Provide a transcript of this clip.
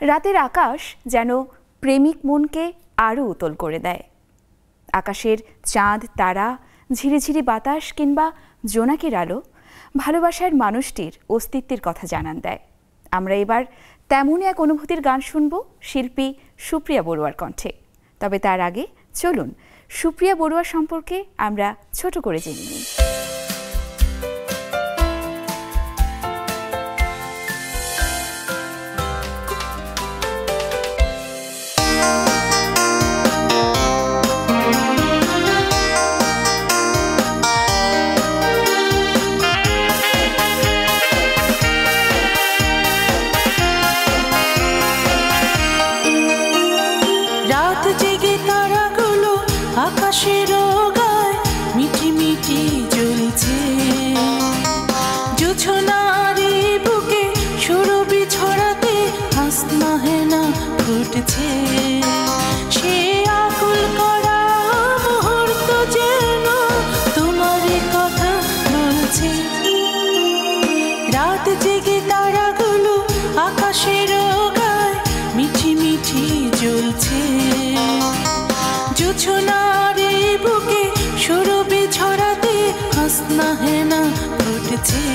রাতের আকাশ যেন প্রেমিক মনকে আরও উতল করে দেয়। আকাশের চাঁদ, তারা, ঝিরিঝিরি বাতাস কিংবা জোনাকির আলো ভালোবাসার মানুষটির অস্তিত্বের কথা জানান দেয়। আমরা এবার তেমনই এক অনুভূতির গান শুনব শিল্পী সুপ্রিয়া বড়ুয়ার কণ্ঠে। তবে তার আগে চলুন সুপ্রিয়া বড়ুয়া সম্পর্কে আমরা ছোট করে জেনে নিই। আকাশের গায়ে মিটি মিটি জ্বলছে, জোছনারি বুকে সুরভি ছড়াতে হাসনা হেনা ফুটছে। সে আকুল করা মুহূর্ত যেন তোমারই কথা বলছে। রাত জেগে তারাগুলো আকাশের গায়ে মিটি মিটি জ্বলছে, জোছনারি বুকে সুরভি ছড়াতে হাসনা হেনা ফুটছে।